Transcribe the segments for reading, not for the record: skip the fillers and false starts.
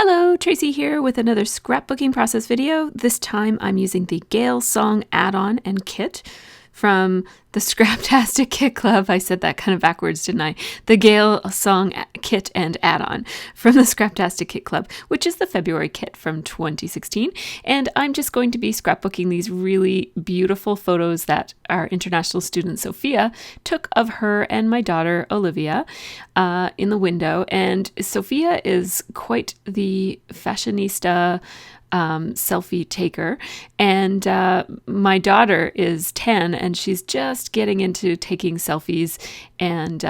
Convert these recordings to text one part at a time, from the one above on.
Hello, Tracy here with another scrapbooking process video. This time I'm using the Gale Song add-on and kit from the Scraptastic Kit Club. I said that kind of backwards, didn't I? The Gale Song kit and add-on from the Scraptastic Kit Club, which is the February kit from 2016. And I'm just going to be scrapbooking these really beautiful photos that our international student Sophia took of her and my daughter Olivia in the window. And Sophia is quite the fashionista selfie taker, and my daughter is 10 and she's just getting into taking selfies and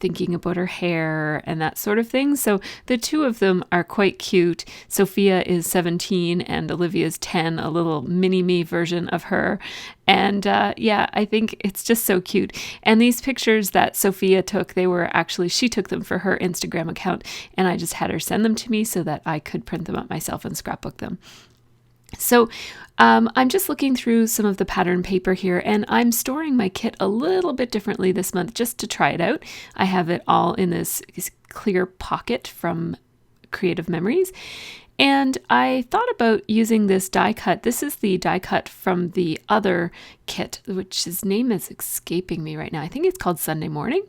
thinking about her hair and that sort of thing. So the two of them are quite cute. Sophia is 17 and Olivia is 10, a little mini me version of her. And yeah, I think it's just so cute. And these pictures that Sophia took, she took them for her Instagram account, and I just had her send them to me so that I could print them up myself and scrapbook them. So I'm just looking through some of the pattern paper here, and I'm storing my kit a little bit differently this month just to try it out. I have it all in this clear pocket from Creative Memories. And I thought about using this die cut. This is the die cut from the other kit, which his name is escaping me right now. I think it's called Sunday Morning.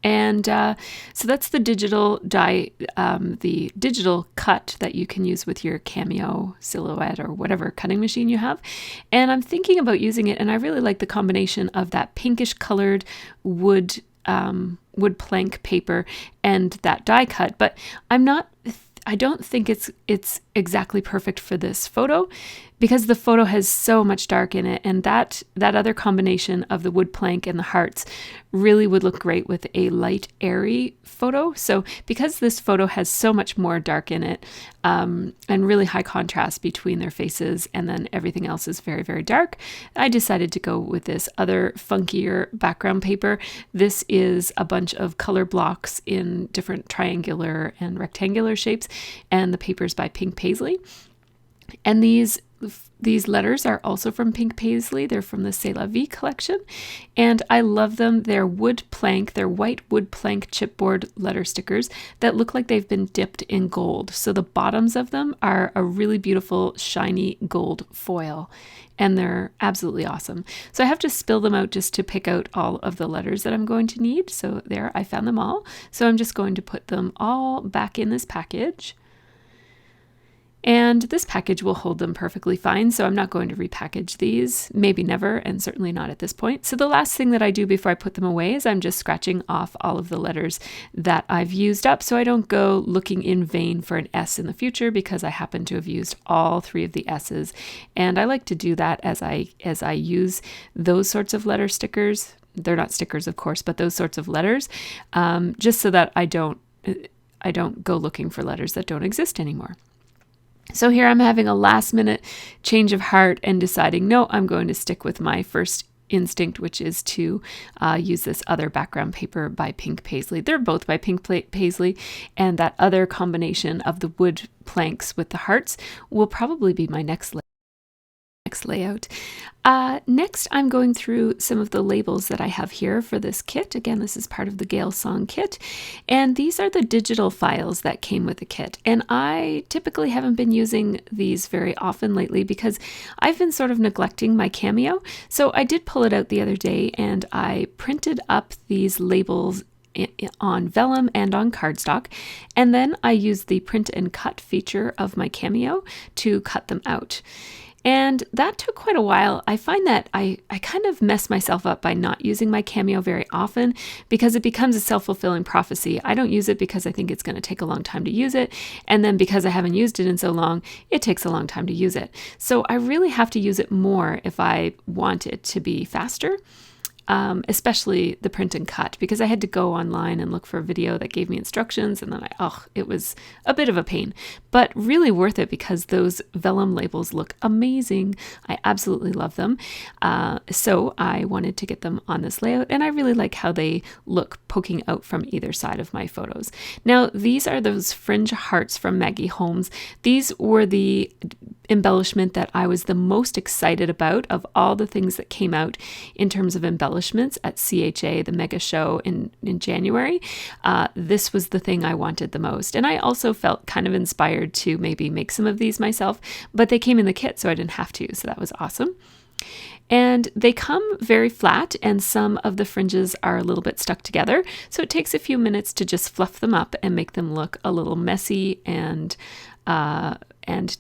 And so that's the digital die, the digital cut that you can use with your Cameo, Silhouette, or whatever cutting machine you have. And I'm thinking about using it, and I really like the combination of that pinkish colored wood plank paper and that die cut. But I don't think it's exactly perfect for this photo, because the photo has so much dark in it, and that other combination of the wood plank and the hearts really would look great with a light, airy photo. So because this photo has so much more dark in it, and really high contrast between their faces, and then everything else is very, very dark, I decided to go with this other funkier background paper. This is a bunch of color blocks in different triangular and rectangular shapes, and the paper's by Pink Paisley. And these letters are also from Pink Paisley. They're from the C'est La Vie collection, and I love them. They're white wood plank chipboard letter stickers that look like they've been dipped in gold. So the bottoms of them are a really beautiful shiny gold foil, and they're absolutely awesome. So I have to spill them out just to pick out all of the letters that I'm going to need. So there, I found them all. So I'm just going to put them all back in this package. And this package will hold them perfectly fine, so I'm not going to repackage these, maybe never, and certainly not at this point. So the last thing that I do before I put them away is I'm just scratching off all of the letters that I've used up, so I don't go looking in vain for an S in the future, because I happen to have used all three of the S's. And I like to do that as I use those sorts of letter stickers. They're not stickers, of course, but those sorts of letters, just so that I don't go looking for letters that don't exist anymore. So here I'm having a last minute change of heart and deciding, no, I'm going to stick with my first instinct, which is to use this other background paper by Pink Paisley. They're both by Pink Paisley, and that other combination of the wood planks with the hearts will probably be my next layout. Next, I'm going through some of the labels that I have here for this kit. Again, this is part of the Gale Song kit, and these are the digital files that came with the kit. And I typically haven't been using these very often lately because I've been sort of neglecting my Cameo. So I did pull it out the other day, and I printed up these labels on vellum and on cardstock, and then I used the print and cut feature of my Cameo to cut them out. And that took quite a while. I find that I kind of mess myself up by not using my Cameo very often, because it becomes a self-fulfilling prophecy. I don't use it because I think it's going to take a long time to use it. And then because I haven't used it in so long, it takes a long time to use it. So I really have to use it more if I want it to be faster. Especially the print and cut, because I had to go online and look for a video that gave me instructions, and then it was a bit of a pain, but really worth it because those vellum labels look amazing. I absolutely love them. So I wanted to get them on this layout, and I really like how they look poking out from either side of my photos. Now, these are those fringe hearts from Maggie Holmes. These were the embellishment that I was the most excited about of all the things that came out in terms of embellishment embellishments at CHA, the mega show in January, this was the thing I wanted the most. And I also felt kind of inspired to maybe make some of these myself, but they came in the kit, so I didn't have to. So that was awesome. And they come very flat, and some of the fringes are a little bit stuck together. So it takes a few minutes to just fluff them up and make them look a little messy and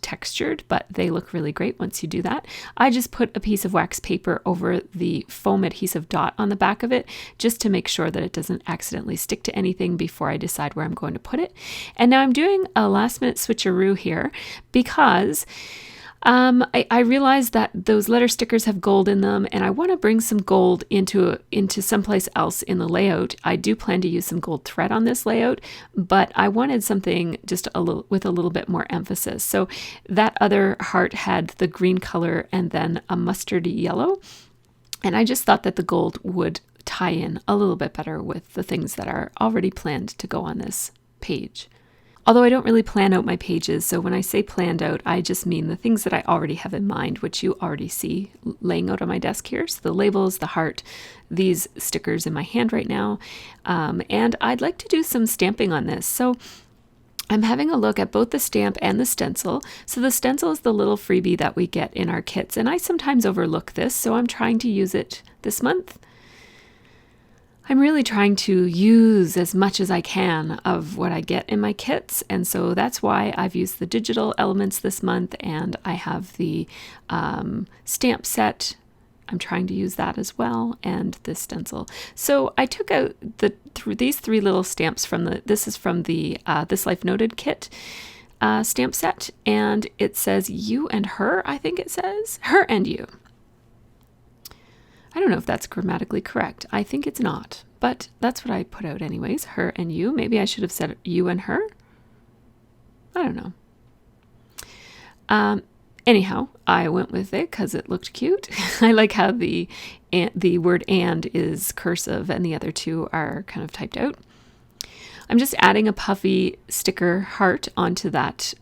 textured, but they look really great once you do that. I just put a piece of wax paper over the foam adhesive dot on the back of it, just to make sure that it doesn't accidentally stick to anything before I decide where I'm going to put it. And now I'm doing a last minute switcheroo here because I realized that those letter stickers have gold in them, and I want to bring some gold into someplace else in the layout. I do plan to use some gold thread on this layout, but I wanted something just with a little bit more emphasis. So that other heart had the green color and then a mustardy yellow, and I just thought that the gold would tie in a little bit better with the things that are already planned to go on this page. Although I don't really plan out my pages, so when I say planned out, I just mean the things that I already have in mind, which you already see laying out on my desk here. So the labels, the heart, these stickers in my hand right now, and I'd like to do some stamping on this. So I'm having a look at both the stamp and the stencil. So the stencil is the little freebie that we get in our kits, and I sometimes overlook this, so I'm trying to use it this month. I'm really trying to use as much as I can of what I get in my kits, and so that's why I've used the digital elements this month, and I have the stamp set. I'm trying to use that as well, and this stencil. So I took out these three little stamps from this is from the This Life Noted kit stamp set, and it says you and her, I think it says. Her and you. I don't know if that's grammatically correct. I think it's not, but that's what I put out anyways. Her and you. Maybe I should have said you and her. I don't know. Anyhow, I went with it because it looked cute. I like how the word and is cursive and the other two are kind of typed out. I'm just adding a puffy sticker heart onto that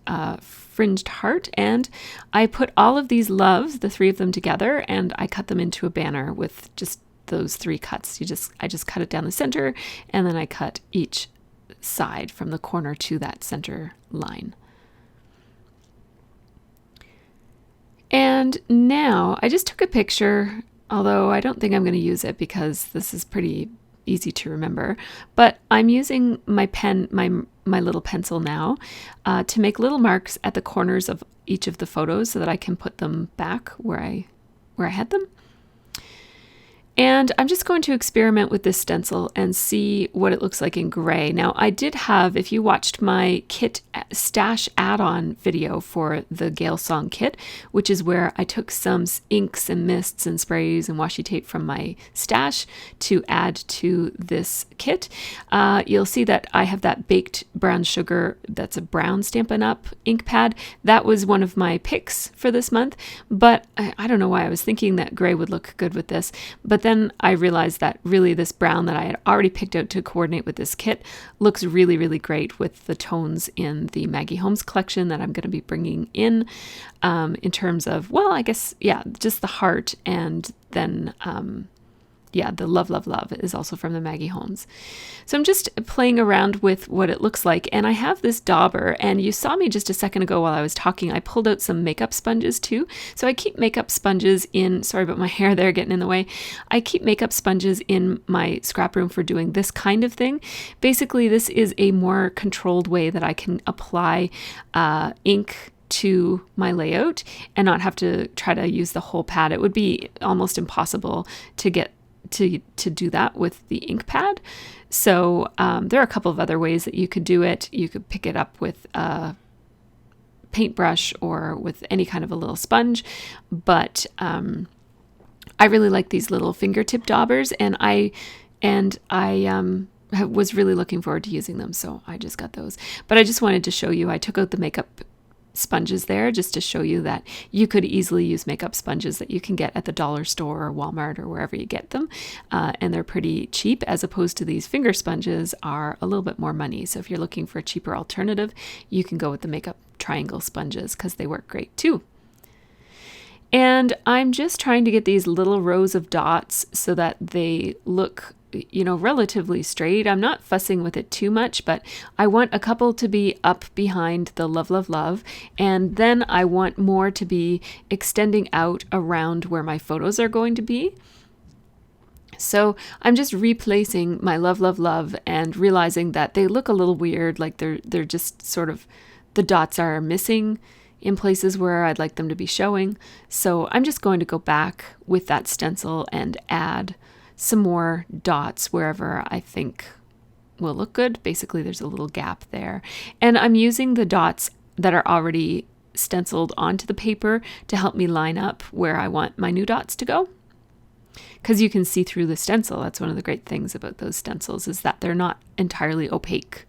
fringed heart, and I put all of these loves, the three of them together, and I cut them into a banner with just those three cuts. I just cut it down the center, and then I cut each side from the corner to that center line. And now I just took a picture, although I don't think I'm going to use it because this is pretty easy to remember, but I'm using my pen, my little pencil now, to make little marks at the corners of each of the photos so that I can put them back where I had them. And I'm just going to experiment with this stencil and see what it looks like in gray. Now, I did have, if you watched my kit stash add-on video for the Gale Song kit, which is where I took some inks and mists and sprays and washi tape from my stash to add to this kit, you'll see that I have that baked brown sugar, that's a brown Stampin' Up! Ink pad. That was one of my picks for this month, but I don't know why I was thinking that gray would look good with this, but then I realized that really this brown that I had already picked out to coordinate with this kit looks really, really great with the tones in the Maggie Holmes collection that I'm going to be bringing in terms of, well, I guess, yeah, just the heart, and then the Love, Love, Love is also from the Maggie Holmes. So I'm just playing around with what it looks like. And I have this dauber, and you saw me just a second ago while I was talking. I pulled out some makeup sponges too. So I keep makeup sponges in, sorry about my hair there getting in the way. I keep makeup sponges in my scrap room for doing this kind of thing. Basically, this is a more controlled way that I can apply ink to my layout and not have to try to use the whole pad. It would be almost impossible to get to do that with the ink pad. So there are a couple of other ways that you could do it. You could pick it up with a paintbrush or with any kind of a little sponge, but I really like these little fingertip daubers, and I was really looking forward to using them, so I just got those. But I just wanted to show you, I took out the makeup sponges there just to show you that you could easily use makeup sponges that you can get at the dollar store or Walmart or wherever you get them, and they're pretty cheap, as opposed to these finger sponges are a little bit more money. So if you're looking for a cheaper alternative, you can go with the makeup triangle sponges because they work great too. And I'm just trying to get these little rows of dots so that they look, relatively straight. I'm not fussing with it too much, but I want a couple to be up behind the love, love, love. And then I want more to be extending out around where my photos are going to be. So I'm just replacing my love, love, love and realizing that they look a little weird, like they're just sort of, the dots are missing in places where I'd like them to be showing. So I'm just going to go back with that stencil and add some more dots wherever I think will look good. Basically, there's a little gap there. And I'm using the dots that are already stenciled onto the paper to help me line up where I want my new dots to go. Because you can see through the stencil. That's one of the great things about those stencils, is that they're not entirely opaque.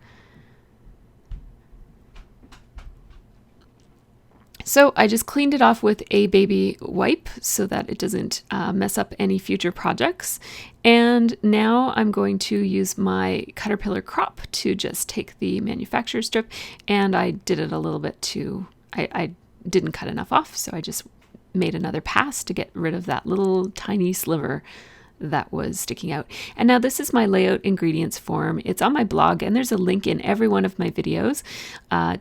So I just cleaned it off with a baby wipe so that it doesn't mess up any future projects. And now I'm going to use my Caterpillar crop to just take the manufacturer strip, and I did it a little bit too. I didn't cut enough off, so I just made another pass to get rid of that little tiny sliver that was sticking out. And now this is my layout ingredients form. It's on my blog, and there's a link in every one of my videos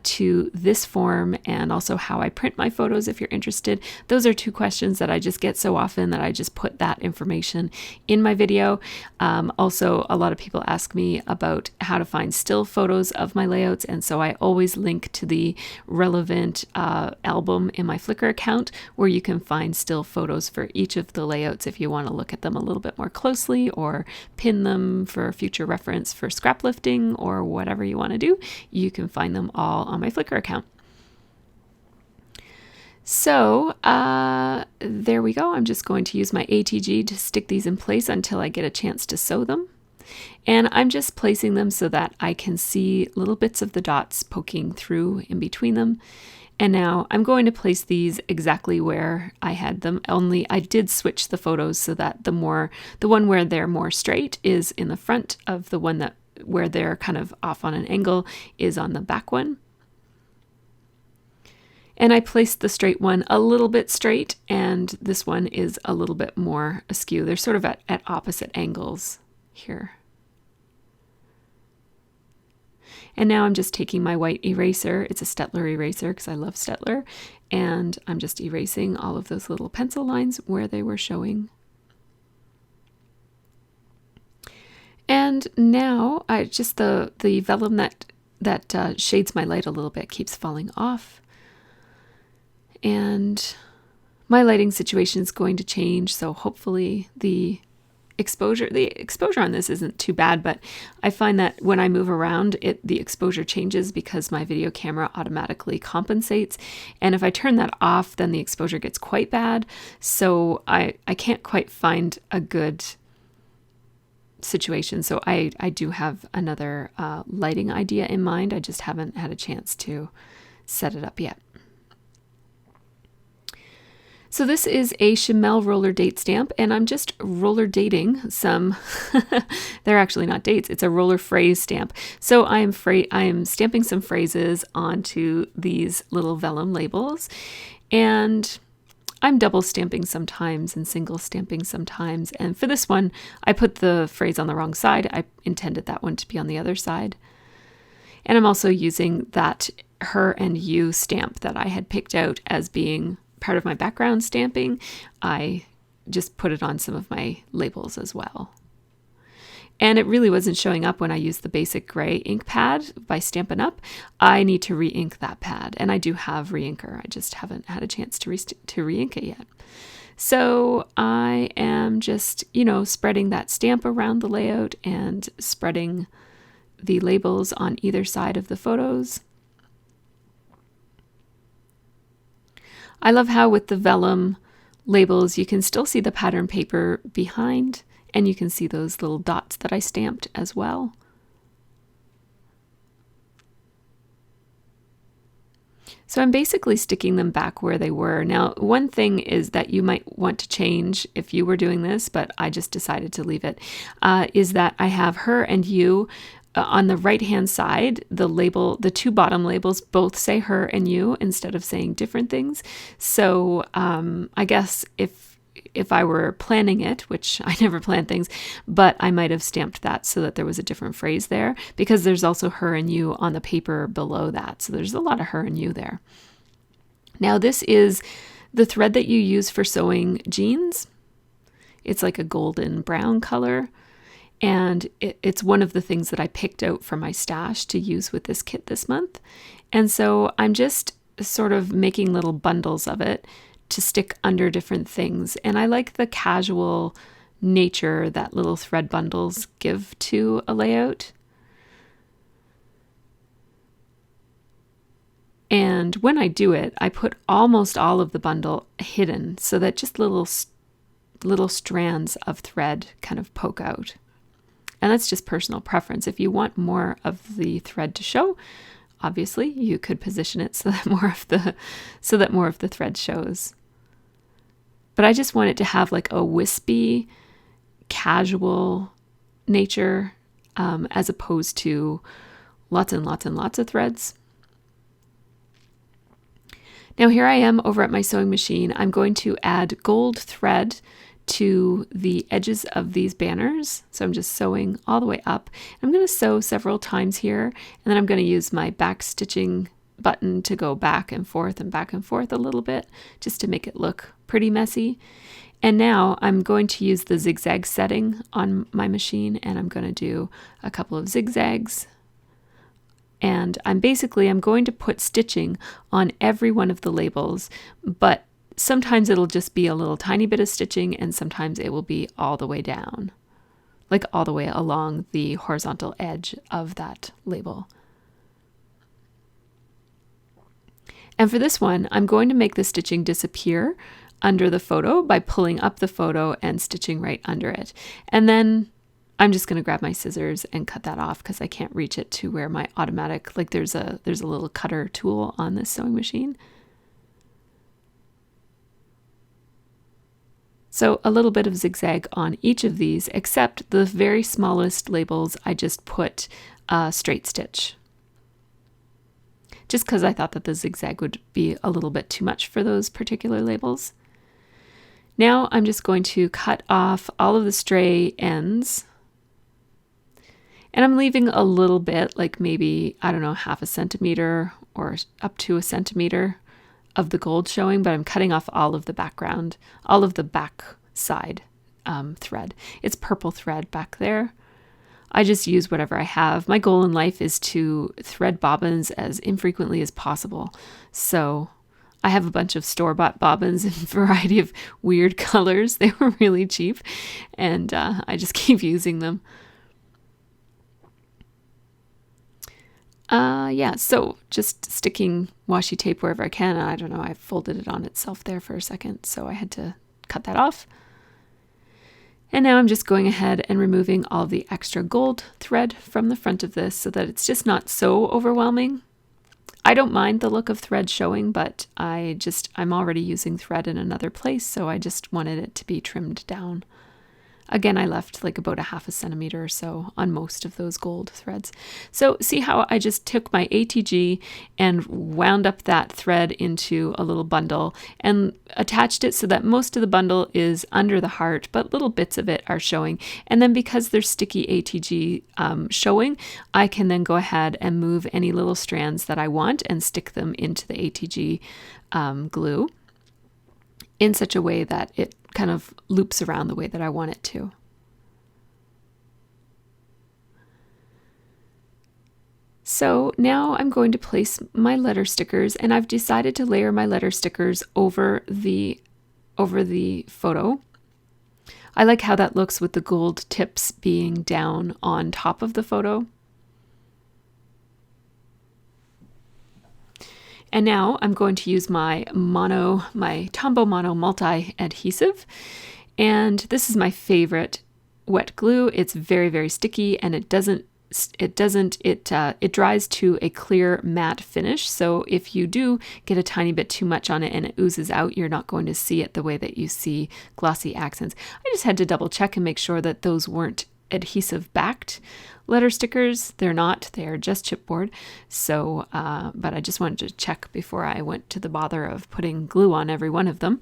to this form, and also how I print my photos if you're interested. Those are two questions that I just get so often that I just put that information in my video. Also, a lot of people ask me about how to find still photos of my layouts, and so I always link to the relevant album in my Flickr account where you can find still photos for each of the layouts if you want to look at them a little bit more closely or pin them for future reference for scrap lifting or whatever you want to do. You can find them all on my Flickr account. So there we go. I'm just going to use my ATG to stick these in place until I get a chance to sew them. And I'm just placing them so that I can see little bits of the dots poking through in between them. And now I'm going to place these exactly where I had them, only I did switch the photos so that the one where they're more straight is in the front of the one where they're kind of off on an angle is on the back one. And I placed the straight one a little bit straight, and this one is a little bit more askew. They're sort of at opposite angles here. And now I'm just taking my white eraser. It's a Staedtler eraser because I love Staedtler. And I'm just erasing all of those little pencil lines where they were showing. And now I just the vellum that shades my light a little bit keeps falling off. And my lighting situation is going to change, so hopefully the exposure on this isn't too bad, but I find that when I move around, the exposure changes because my video camera automatically compensates. And if I turn that off, then the exposure gets quite bad. So I can't quite find a good situation. So I do have another lighting idea in mind. I just haven't had a chance to set it up yet. So this is a Chimel roller date stamp, and I'm just roller dating some, they're actually not dates, it's a roller phrase stamp. So I am stamping some phrases onto these little vellum labels, and I'm double stamping sometimes and single stamping sometimes. And for this one, I put the phrase on the wrong side. I intended that one to be on the other side. And I'm also using that her and you stamp that I had picked out as being part of my background stamping. I just put it on some of my labels as well. And it really wasn't showing up when I used the basic gray ink pad by Stampin' Up. I need to re-ink that pad, and I do have re-inker. I just haven't had a chance to re-ink it yet. So I am just, spreading that stamp around the layout and spreading the labels on either side of the photos. I love how with the vellum labels, you can still see the pattern paper behind, and you can see those little dots that I stamped as well. So I'm basically sticking them back where they were. Now, one thing is that you might want to change if you were doing this, but I just decided to leave it, is that I have her and you on the right hand side, the two bottom labels both say her and you instead of saying different things. So I guess if I were planning it, which I never plan things, but I might have stamped that so that there was a different phrase there, because there's also her and you on the paper below that. So there's a lot of her and you there. Now this is the thread that you use for sewing jeans. It's like a golden brown color. And it's one of the things that I picked out from my stash to use with this kit this month. And so I'm just sort of making little bundles of it to stick under different things. And I like the casual nature that little thread bundles give to a layout. And when I do it, I put almost all of the bundle hidden so that just little strands of thread kind of poke out. And that's just personal preference. If you want more of the thread to show, obviously you could position it so that more of the thread shows. But I just want it to have like a wispy, casual nature, as opposed to lots and lots and lots of threads. Now here I am over at my sewing machine. I'm going to add gold thread to the edges of these banners. So I'm just sewing all the way up. I'm going to sew several times here, and then I'm going to use my back stitching button to go back and forth a little bit, just to make it look pretty messy. And now I'm going to use the zigzag setting on my machine, and I'm going to do a couple of zigzags. And I'm going to put stitching on every one of the labels, but sometimes it'll just be a little tiny bit of stitching, and sometimes it will be all the way down, like all the way along the horizontal edge of that label. And for this one, I'm going to make the stitching disappear under the photo by pulling up the photo and stitching right under it. And then I'm just going to grab my scissors and cut that off because I can't reach it to where my automatic, like there's a little cutter tool on this sewing machine. So a little bit of zigzag on each of these, except the very smallest labels, I just put a straight stitch. Just because I thought that the zigzag would be a little bit too much for those particular labels. Now I'm just going to cut off all of the stray ends. And I'm leaving a little bit, like maybe, I don't know, 1/2 centimeter or up to 1 centimeter of the gold showing, but I'm cutting off all of the background, all of the back side thread. It's purple thread back there. I just use whatever I have. My goal in life is to thread bobbins as infrequently as possible. So I have a bunch of store-bought bobbins in a variety of weird colors. They were really cheap, and I just keep using them. Yeah, so just sticking washi tape wherever I can. I don't know, I folded it on itself there for a second, so I had to cut that off. And now I'm just going ahead and removing all of the extra gold thread from the front of this so that it's just not so overwhelming. I don't mind the look of thread showing, but I'm already using thread in another place, so I just wanted it to be trimmed down. Again, I left like about 1/2 centimeter or so on most of those gold threads. So see how I just took my ATG and wound up that thread into a little bundle and attached it so that most of the bundle is under the heart, but little bits of it are showing. And then because there's sticky ATG showing, I can then go ahead and move any little strands that I want and stick them into the ATG glue in such a way that it kind of loops around the way that I want it to. So now I'm going to place my letter stickers, and I've decided to layer my letter stickers over the photo. I like how that looks with the gold tips being down on top of the photo. And now I'm going to use my Tombow Mono multi-adhesive. And this is my favorite wet glue. It's very, very sticky, and it dries to a clear matte finish. So if you do get a tiny bit too much on it and it oozes out, you're not going to see it the way that you see glossy accents. I just had to double check and make sure that those weren't adhesive backed letter stickers. They're not, they're just chipboard. So, but I just wanted to check before I went to the bother of putting glue on every one of them.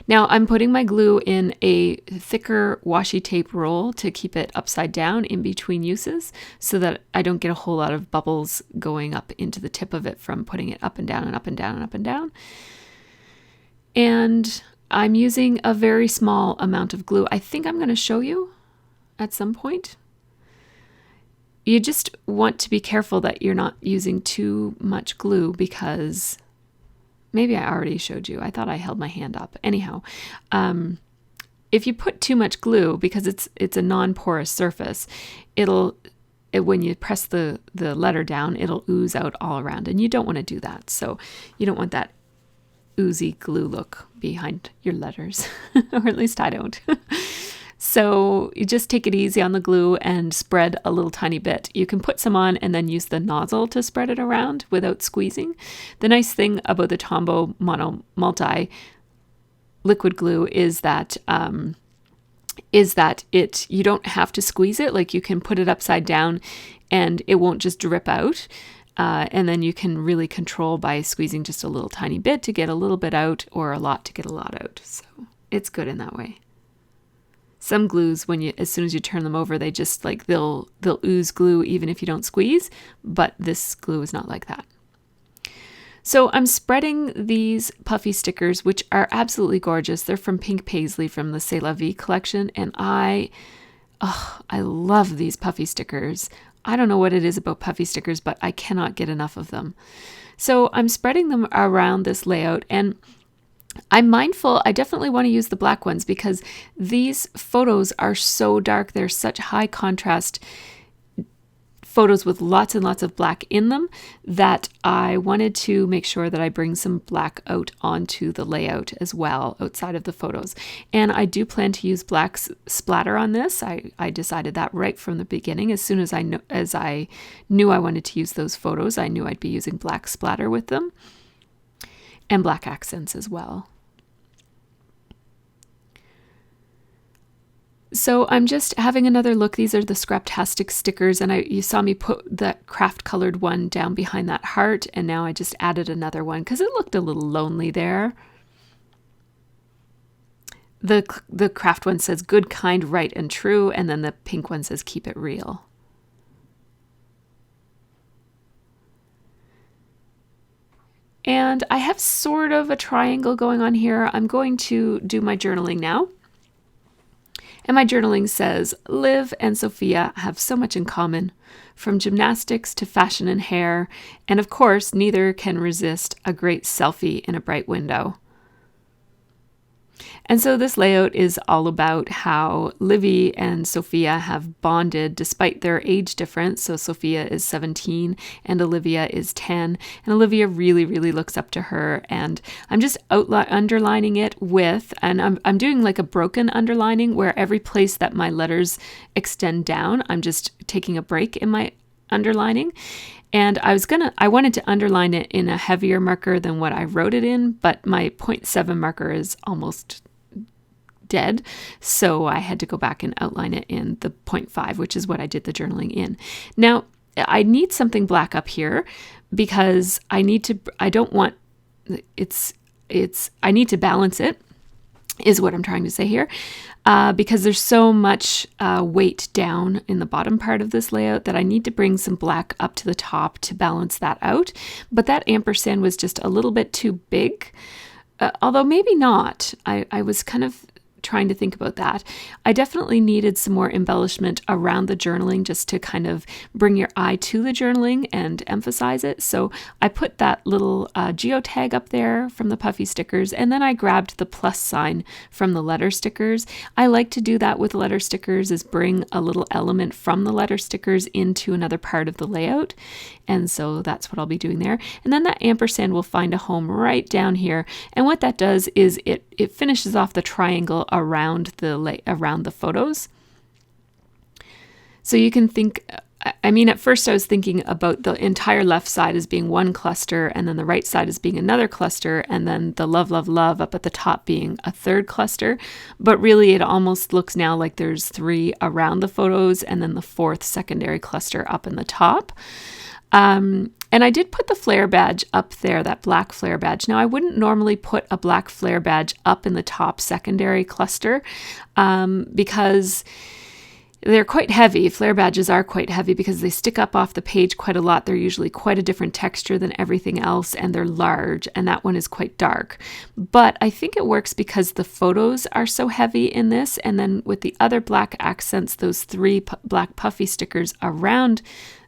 Now I'm putting my glue in a thicker washi tape roll to keep it upside down in between uses so that I don't get a whole lot of bubbles going up into the tip of it from putting it up and down and up and down and up and down. And I'm using a very small amount of glue. I think I'm going to show you at some point. You just want to be careful that you're not using too much glue because maybe I already showed you. I thought I held my hand up. Anyhow, if you put too much glue, because it's a non-porous surface, when you press the letter down, it'll ooze out all around, and you don't want to do that. So you don't want that oozy glue look behind your letters, or at least I don't. So you just take it easy on the glue and spread a little tiny bit. You can put some on and then use the nozzle to spread it around without squeezing. The nice thing about the Tombow Mono Multi liquid glue is that you don't have to squeeze it. Like, you can put it upside down and it won't just drip out. And then you can really control by squeezing just a little tiny bit to get a little bit out, or a lot to get a lot out. So it's good in that way. Some glues, as soon as you turn them over, they just they'll ooze glue even if you don't squeeze, but this glue is not like that. So I'm spreading these puffy stickers, which are absolutely gorgeous. They're from Pink Paisley from the C'est La Vie collection, and I love these puffy stickers. I don't know what it is about puffy stickers, but I cannot get enough of them. So I'm spreading them around this layout, and I'm mindful, I definitely want to use the black ones because these photos are so dark. They're such high contrast photos with lots and lots of black in them that I wanted to make sure that I bring some black out onto the layout as well outside of the photos. And I do plan to use black splatter on this. I decided that right from the beginning. As soon as I knew I wanted to use those photos, I knew I'd be using black splatter with them. And black accents as well. So I'm just having another look. These are the Scraptastic stickers, and you saw me put that craft colored one down behind that heart, and now I just added another one because it looked a little lonely there. The craft one says good, kind, right, and true, and then the pink one says keep it real. And I have sort of a triangle going on here. I'm going to do my journaling now. And my journaling says, Liv and Sophia have so much in common, from gymnastics to fashion and hair, and of course, neither can resist a great selfie in a bright window. And so this layout is all about how Livy and Sophia have bonded despite their age difference. So Sophia is 17 and Olivia is 10. And Olivia really, really looks up to her. And I'm just underlining it with, and I'm doing like a broken underlining where every place that my letters extend down, I'm just taking a break in my underlining. And I wanted to underline it in a heavier marker than what I wrote it in, but my 0.7 marker is almost dead. So I had to go back and outline it in the 0.5, which is what I did the journaling in. Now, I need something black up here because I need to balance it, is what I'm trying to say here. Because there's so much weight down in the bottom part of this layout that I need to bring some black up to the top to balance that out. But that ampersand was just a little bit too big, although maybe not. I was kind of trying to think about that. I definitely needed some more embellishment around the journaling just to kind of bring your eye to the journaling and emphasize it. So I put that little geotag up there from the puffy stickers, and then I grabbed the plus sign from the letter stickers. I like to do that with letter stickers, is bring a little element from the letter stickers into another part of the layout. And so that's what I'll be doing there. And then that ampersand will find a home right down here. And what that does is it finishes off the triangle around the photos. So you can think, I mean, at first I was thinking about the entire left side as being one cluster, and then the right side as being another cluster, and then the love, love, love up at the top being a third cluster. But really it almost looks now like there's 3 around the photos and then the 4th secondary cluster up in the top. And I did put the flare badge up there, that black flare badge. Now, I wouldn't normally put a black flare badge up in the top secondary cluster because they're quite heavy. Flare badges are quite heavy because they stick up off the page quite a lot. They're usually quite a different texture than everything else, and they're large, and that one is quite dark. But I think it works because the photos are so heavy in this, and then with the other black accents, those 3 black puffy stickers around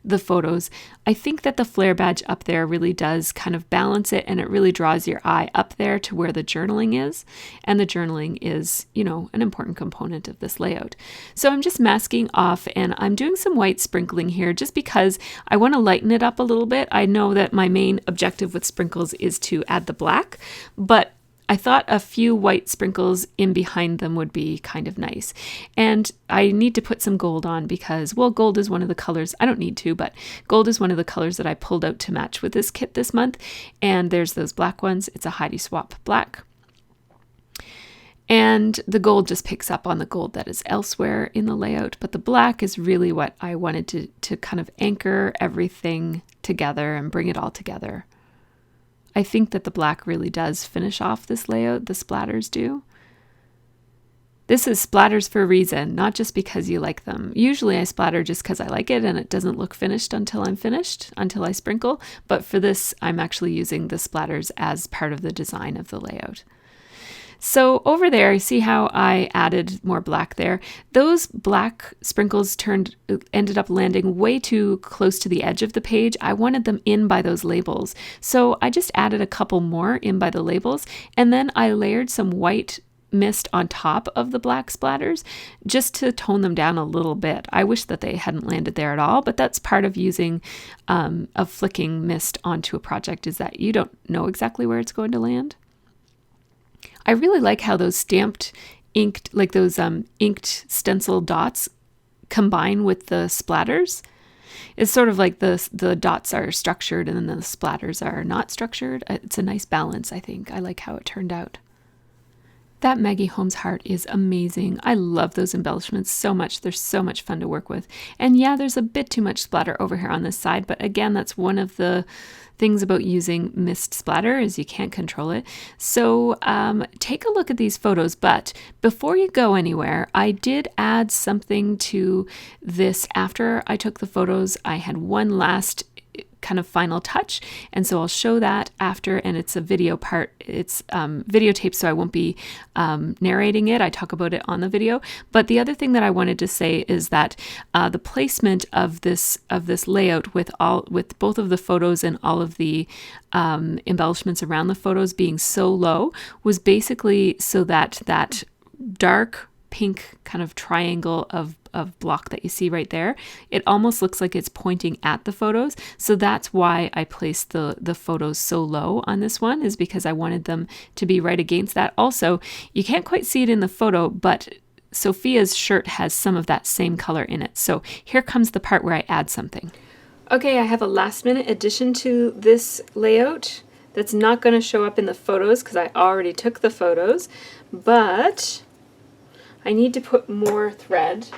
the photos, I think that the flare badge up there really does kind of balance it, and it really draws your eye up there to where the journaling is. And the journaling is, you know, an important component of this layout. So I'm just masking off, and I'm doing some white sprinkling here just because I want to lighten it up a little bit. I know that my main objective with sprinkles is to add the black, but I thought a few white sprinkles in behind them would be kind of nice. And I need to put some gold on because, well, gold is one of the colors, I don't need to, but gold is one of the colors that I pulled out to match with this kit this month. And there's those black ones. It's a Heidi Swap black. And the gold just picks up on the gold that is elsewhere in the layout. But the black is really what I wanted to kind of anchor everything together and bring it all together. I think that the black really does finish off this layout, the splatters do. This is splatters for a reason, not just because you like them. Usually I splatter just because I like it and it doesn't look finished until I'm finished, until I sprinkle. But for this, I'm actually using the splatters as part of the design of the layout. So over there, you see how I added more black there. Those black sprinkles ended up landing way too close to the edge of the page. I wanted them in by those labels. So I just added a couple more in by the labels, and then I layered some white mist on top of the black splatters just to tone them down a little bit. I wish that they hadn't landed there at all, but that's part of using a flicking mist onto a project, is that you don't know exactly where it's going to land. I really like how those inked inked stencil dots combine with the splatters. It's sort of like the dots are structured and then the splatters are not structured. It's a nice balance, I think. I like how it turned out. That Maggie Holmes heart is amazing. I love those embellishments so much. They're so much fun to work with. And yeah, there's a bit too much splatter over here on this side, but again, that's one of the things about using mist splatter is you can't control it. So take a look at these photos, but before you go anywhere, I did add something to this after I took the photos. I had one last kind of final touch, and so I'll show that after, and it's a video part. It's videotaped, so I won't be narrating it. I talk about it on the video. But the other thing that I wanted to say is that the placement of this layout with both of the photos and all of the embellishments around the photos being so low was basically so that that dark pink kind of triangle of block that you see right there, it almost looks like it's pointing at the photos. So that's why I placed the photos so low on this one, is because I wanted them to be right against that. Also, you can't quite see it in the photo, but Sophia's shirt has some of that same color in it. So here comes the part where I add something. Okay, I have a last minute addition to this layout that's not going to show up in the photos because I already took the photos, but I need to put more thread.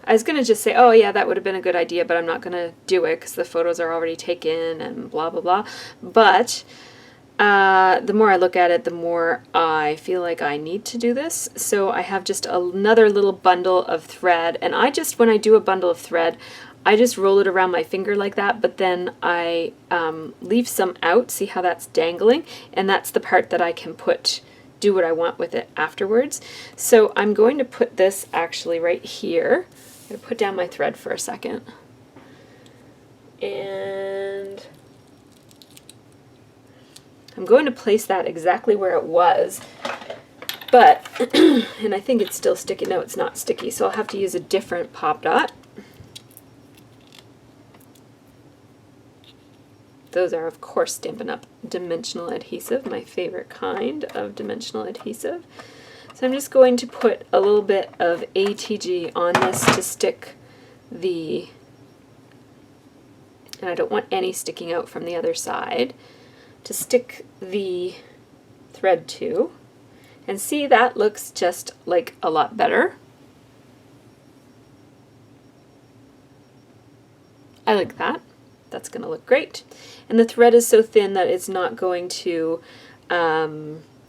I was going to just say, oh yeah, that would have been a good idea, but I'm not going to do it because the photos are already taken and blah, blah, blah. But the more I look at it, the more I feel like I need to do this. So I have just another little bundle of thread. And when I do a bundle of thread, I just roll it around my finger like that, but then I leave some out. See how that's dangling? And that's the part that I can do what I want with it afterwards. So I'm going to put this actually right here. I'm going to put down my thread for a second. And I'm going to place that exactly where it was. But, and I think it's still sticky. No, it's not sticky. So I'll have to use a different pop dot. Those are, of course, Stampin' Up! Dimensional adhesive, my favorite kind of dimensional adhesive. So I'm just going to put a little bit of ATG on this to stick the, and I don't want any sticking out from the other side, to stick the thread to. And see, that looks just like a lot better. I like that. That's going to look great. And the thread is so thin that it's not going to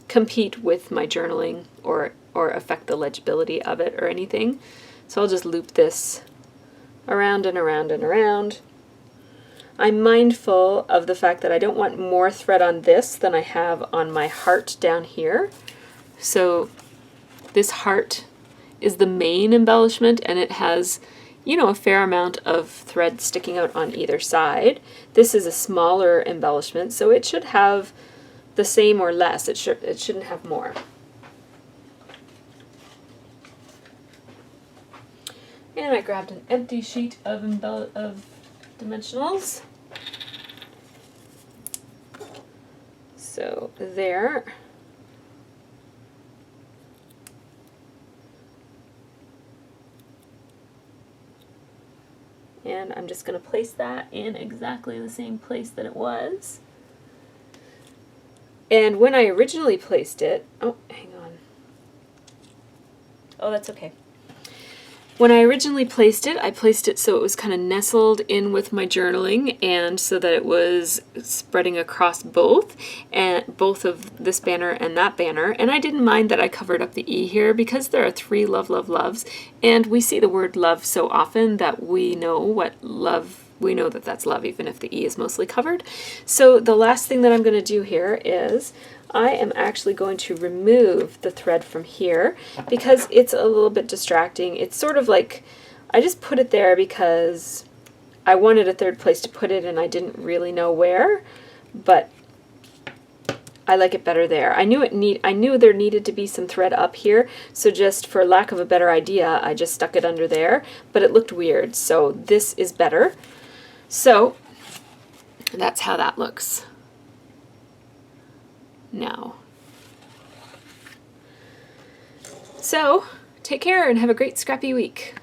compete with my journaling or affect the legibility of it or anything. So I'll just loop this around and around and around. I'm mindful of the fact that I don't want more thread on this than I have on my heart down here. So this heart is the main embellishment, and it has, you know, a fair amount of thread sticking out on either side. This is a smaller embellishment, so it should have the same or less. It shouldn't have more. And I grabbed an empty sheet of dimensionals. So there. And I'm just going to place that in exactly the same place that it was. And when I originally placed it, oh, hang on. Oh, that's okay. When I originally placed it, I placed it so it was kind of nestled in with my journaling, and so that it was spreading across both of this banner and that banner. And I didn't mind that I covered up the E here, because there are 3 love, love, loves, and we see the word love so often that we know what love, we know that that's love, even if the E is mostly covered. So the last thing that I'm going to do here is I am actually going to remove the thread from here, because it's a little bit distracting. It's sort of like, I just put it there because I wanted a third place to put it and I didn't really know where, but I like it better there. I knew there needed to be some thread up here, so just for lack of a better idea, I just stuck it under there, but it looked weird, so this is better. So that's how that looks now. So take care and have a great scrappy week.